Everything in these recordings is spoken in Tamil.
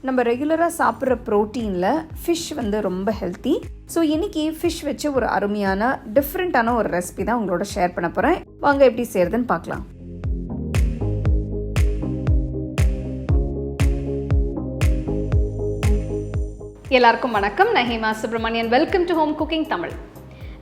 நம்ம ரெகுலராக சாப்பிட்ற ப்ரோட்டீனில் ஃபிஷ் வந்து ரொம்ப ஹெல்த்தி. ஸோ இன்றைக்கி ஃபிஷ் வச்சு ஒரு அருமையான டிஃப்ரெண்ட்டான ஒரு ரெசிபி தான் உங்களோட ஷேர் பண்ண போகிறேன். வாங்க எப்படி செய்கிறதுன்னு பார்க்கலாம். எல்லாருக்கும் வணக்கம். நான் Hema Subramanian. Welcome to home cooking Tamil.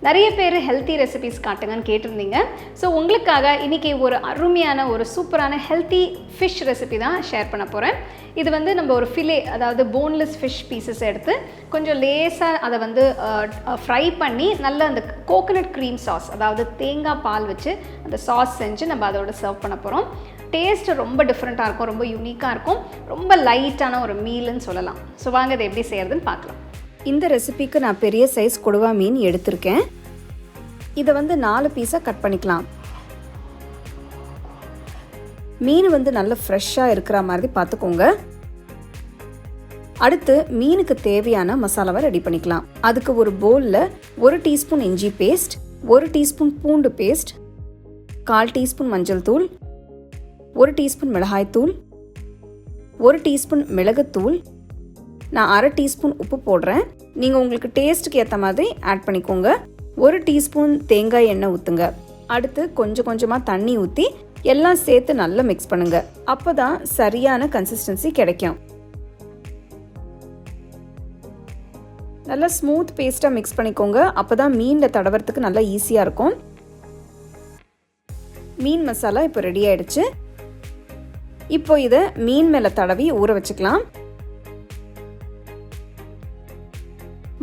நிறைய பேர் ஹெல்த்தி ரெசிபிஸ் காட்டுங்கன்னு கேட்டிருந்தீங்க. ஸோ உங்களுக்காக இன்றைக்கி ஒரு அருமையான ஒரு சூப்பரான ஹெல்த்தி ஃபிஷ் ரெசிபி தான் ஷேர் பண்ண போகிறேன். இது வந்து நம்ம ஒரு ஃபிலே, அதாவது போன்லெஸ் ஃபிஷ் பீசஸ் எடுத்து கொஞ்சம் லேசாக அதை வந்து ஃப்ரை பண்ணி நல்ல அந்த கோகனட் க்ரீம் சாஸ், அதாவது தேங்காய் பால் வச்சு அந்த சாஸ் செஞ்சு நம்ம அதோட சர்வ் பண்ண போகிறோம். டேஸ்ட் ரொம்ப டிஃப்ரெண்ட்டாக இருக்கும், ரொம்ப யூனிக்காக இருக்கும், ரொம்ப லைட்டான ஒரு மீல்னு சொல்லலாம். ஸோ வாங்க இதை எப்படி செய்கிறதுன்னு பார்க்கலாம். இந்த ரெசிபிக்கு நான் பெரிய சைஸ் கொடுவா மீன் எடுத்திருக்கேன். இதை வந்து 4 பீஸாக கட் பண்ணிக்கலாம். மீன் வந்து நல்ல ஃப்ரெஷ்ஷாக இருக்கிற மாதிரி பார்த்துக்கோங்க. அடுத்து மீனுக்கு தேவையான மசாலாவை ரெடி பண்ணிக்கலாம். அதுக்கு ஒரு பவுலில் 1 டீஸ்பூன் இஞ்சி பேஸ்ட், 1 டீஸ்பூன் பூண்டு பேஸ்ட், 1/4 டீஸ்பூன் மஞ்சள் தூள், 1 டீஸ்பூன் மிளகாய்த்தூள், 1 டீஸ்பூன் மிளகுத்தூள், நான் 1/2 டீஸ்பூன் உப்பு போடுறேன். நீங்கள் உங்களுக்கு டேஸ்ட்டுக்கு ஏற்ற மாதிரி ஆட் பண்ணிக்கோங்க. 1 டீஸ்பூன் தேங்காய் எண்ணெய் ஊற்றுங்க. அடுத்து கொஞ்சம் கொஞ்சமாக தண்ணி ஊற்றி எல்லாம் சேர்த்து நல்லா மிக்ஸ் பண்ணுங்க. அப்போ தான் சரியான கன்சிஸ்டன்சி கிடைக்கும். நல்லா ஸ்மூத் பேஸ்ட்டாக மிக்ஸ் பண்ணிக்கோங்க. அப்போ தான் மீனில் தடவறதுக்கு நல்லா ஈஸியாக இருக்கும். மீன் மசாலா இப்போ ரெடி ஆயிடுச்சு. இப்போ இதை மீன் மேலே தடவி ஊற வச்சுக்கலாம்.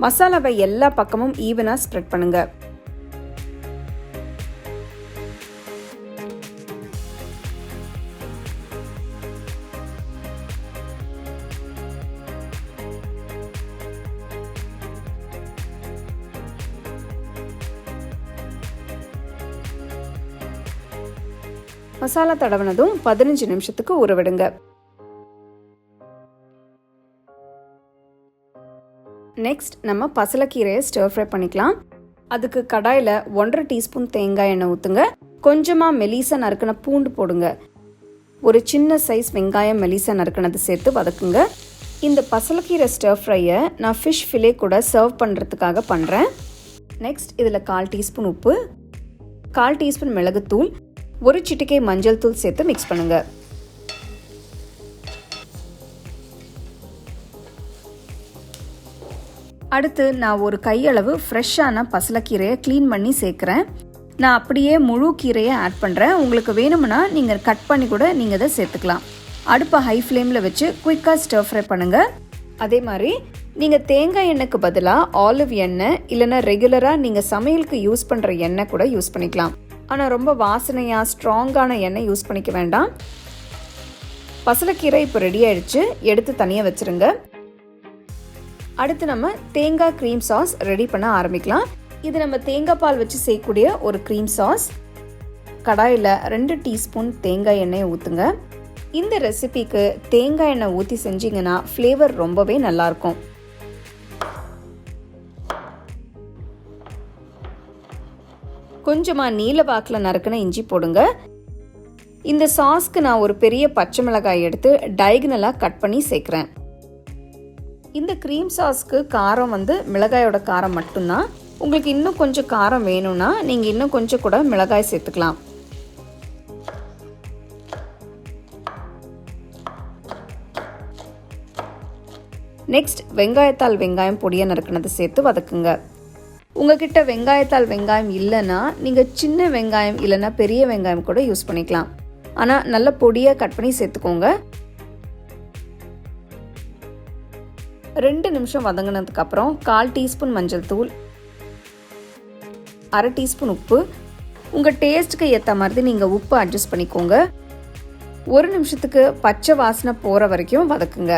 மசாலாவை எல்லா பக்கமும் ஈவனாக ஸ்ப்ரெட் பண்ணுங்க. மசாலா தடவினதும் 15 நிமிஷத்துக்கு ஊற விடுங்க. நெக்ஸ்ட் நம்ம பசலைக்கீரையை ஸ்டர் ஃப்ரை பண்ணிக்கலாம். அதுக்கு கடாயில் 1/2 டீஸ்பூன் தேங்காய் எண்ணெய் ஊற்றுங்க. கொஞ்சமாக மெலிசா நறுக்கின பூண்டு போடுங்க. ஒரு சின்ன சைஸ் வெங்காயம் மெலிசா நறுக்கினது சேர்த்து வதக்குங்க. இந்த பசலைக்கீரை ஸ்டர் ஃப்ரையை நான் ஃபிஷ் ஃபிலே கூட சர்வ் பண்ணுறதுக்காக பண்ணுறேன். நெக்ஸ்ட் இதில் 1/4 டீஸ்பூன் உப்பு, 1/4 டீஸ்பூன் மிளகுத்தூள், 1 சிட்டிகை மஞ்சள் தூள் சேர்த்து மிக்ஸ் பண்ணுங்கள். அடுத்து நான் ஒரு கையளவு ஃப்ரெஷ்ஷான பசலைக்கீரையை க்ளீன் பண்ணி சேர்க்குறேன். நான் அப்படியே முழு கீரையை ஆட் பண்ணுறேன். உங்களுக்கு வேணும்னா நீங்கள் கட் பண்ணி கூட நீங்கள் இதை சேர்த்துக்கலாம். அடுப்பை ஹை ஃப்ளேமில் வச்சு குயிக்காக ஸ்டர் ஃப்ரை பண்ணுங்கள். அதே மாதிரி நீங்கள் தேங்காய் எண்ணெய்க்கு பதிலாக ஆலிவ் எண்ணெய் இல்லைன்னா ரெகுலராக நீங்கள் சமையலுக்கு யூஸ் பண்ணுற எண்ணெய் கூட யூஸ் பண்ணிக்கலாம். ஆனால் ரொம்ப வாசனையாக ஸ்ட்ராங்கான எண்ணெய் யூஸ் பண்ணிக்க வேண்டாம். பசலைக்கீரை இப்போ ரெடி ஆயிடுச்சு. எடுத்து தனியாக வச்சுருங்க. அடுத்து நம்ம தேங்காய் க்ரீம் சாஸ் ரெடி பண்ண ஆரம்பிக்கலாம். இது நம்ம தேங்காய் பால் வச்சு செய்யக்கூடிய ஒரு க்ரீம் சாஸ். கடாயில் 2 டீஸ்பூன் தேங்காய் எண்ணெயை ஊற்றுங்க. இந்த ரெசிபிக்கு தேங்காய் எண்ணெய் ஊற்றி செஞ்சிங்கன்னா ஃப்ளேவர் ரொம்பவே நல்லாயிருக்கும். கொஞ்சமாக நீல வாக்கில் நறுக்கின இஞ்சி போடுங்க. இந்த சாஸ்க்கு நான் ஒரு பெரிய பச்சை மிளகாய் எடுத்து டயகனலாக கட் பண்ணி சேர்க்குறேன். இந்த க்ரீம் சாஸ்க்கு காரம் வந்து மிளகாயோட காரம் மட்டும்தான். உங்களுக்கு இன்னும் கொஞ்சம் காரம் வேணும்னா நீங்கள் இன்னும் கொஞ்சம் கூட மிளகாய் சேர்த்துக்கலாம். நெக்ஸ்ட் வெங்காயத்தால் வெங்காயம் பொடியை நறுக்கினது சேர்த்து வதக்குங்க. உங்ககிட்ட வெங்காயத்தால் வெங்காயம் இல்லைன்னா நீங்கள் சின்ன வெங்காயம் இல்லைன்னா பெரிய வெங்காயம் கூட யூஸ் பண்ணிக்கலாம். ஆனால் நல்ல பொடியாக கட் பண்ணி சேர்த்துக்கோங்க. 2 நிமிஷம் வதங்கினதுக்கப்புறம் 1/4 டீஸ்பூன் மஞ்சள் தூள், 1/2 டீஸ்பூன் உப்பு, உங்கள் டேஸ்ட்டுக்கு ஏற்ற மாதிரி நீங்கள் உப்பு அட்ஜஸ்ட் பண்ணிக்கோங்க. 1 நிமிஷத்துக்கு பச்சை வாசனை போகிற வரைக்கும் வதக்குங்க.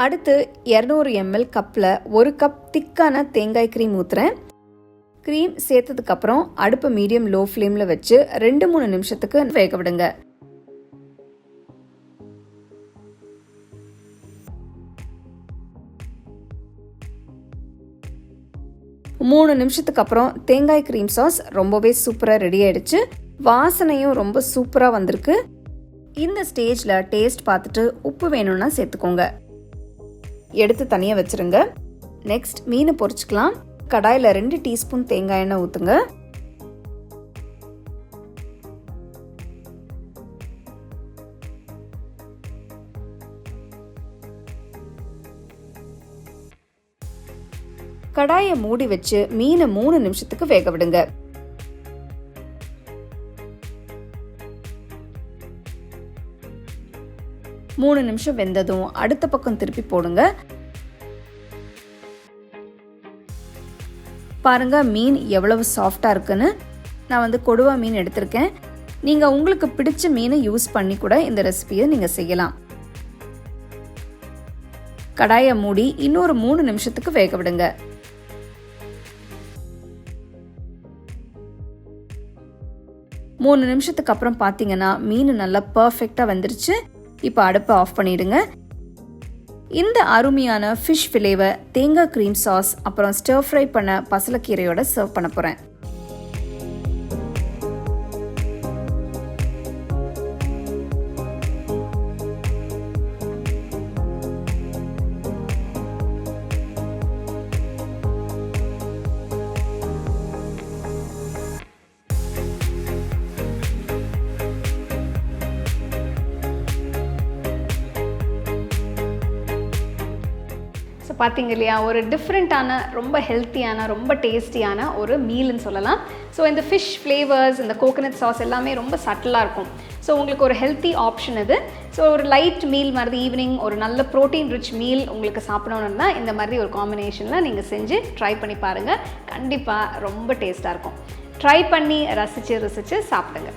அடுத்து 200 ml கப்பில் 1 கப் திக்கான தேங்காய் க்ரீம் ஊற்றுறேன். க்ரீம் சேர்த்ததுக்கப்புறம் அடுப்பை மீடியம் லோ ஃப்ளேமில் வச்சு 2-3 நிமிஷத்துக்கு வேக விடுங்க. 3 நிமிஷத்துக்கு அப்புறம் தேங்காய் க்ரீம் சாஸ் ரொம்பவே சூப்பராக ரெடி ஆயிடுச்சு. வாசனையும் ரொம்ப சூப்பராக வந்திருக்கு. இந்த ஸ்டேஜில் டேஸ்ட் பார்த்துட்டு உப்பு வேணும்னா சேர்த்துக்கோங்க. எடுத்து தனியாக வச்சுருங்க. நெக்ஸ்ட் மீன் பொரிச்சுக்கலாம். கடாயில் 2 டீஸ்பூன் தேங்காய் எண்ணெய் ஊற்றுங்க. கடாயை மூடி வச்சு மீனை 3 நிமிஷத்துக்கு வேக விடுங்க. மூணு நிமிஷம் வெந்ததும் அடுத்த பக்கம் திருப்பி போடுங்க. பாருங்க மீன் எவ்வளவு சாஃப்டாக இருக்குன்னு. நான் கொடுவா மீன் எடுத்திருக்கேன். நீங்கள் உங்களுக்கு பிடிச்ச மீனை யூஸ் பண்ணி கூட இந்த ரெசிபியை நீங்கள் செய்யலாம். கடாயை மூடி இன்னொரு 3 நிமிஷத்துக்கு வேக விடுங்க. மூணு நிமிஷத்துக்கு அப்புறம் பார்த்தீங்கன்னா மீன் நல்லா பர்ஃபெக்டாக வந்துருச்சு. இப்போ அடுப்பை ஆஃப் பண்ணிடுங்க. இந்த அருமையான ஃபிஷ் ஃபிலேவை தேங்காய் க்ரீம் சாஸ் அப்புறம் ஸ்டர் ஃப்ரை பண்ண பசலைக்கீரையோட சர்வ் பண்ண போகிறேன். பார்த்தீங்க இல்லையா, ஒரு டிஃப்ரெண்ட்டான ரொம்ப ஹெல்த்தியான ரொம்ப டேஸ்டியான ஒரு மீல்னு சொல்லலாம். ஸோ இந்த ஃபிஷ் ஃப்ளேவர்ஸ், இந்த கோகனட் சாஸ் எல்லாமே ரொம்ப சட்டிலாக இருக்கும். ஸோ உங்களுக்கு ஒரு ஹெல்த்தி ஆப்ஷன் இது. ஸோ ஒரு லைட் மீல் மாதிரி ஈவினிங் ஒரு நல்ல ப்ரோட்டீன் ரிச் மீல் உங்களுக்கு சாப்பிடணுன்னா இந்த மாதிரி ஒரு காம்பினேஷனில் நீங்கள் செஞ்சு ட்ரை பண்ணி பாருங்கள். கண்டிப்பாக ரொம்ப டேஸ்ட்டாக இருக்கும். ட்ரை பண்ணி ரசித்து சாப்பிடுங்க.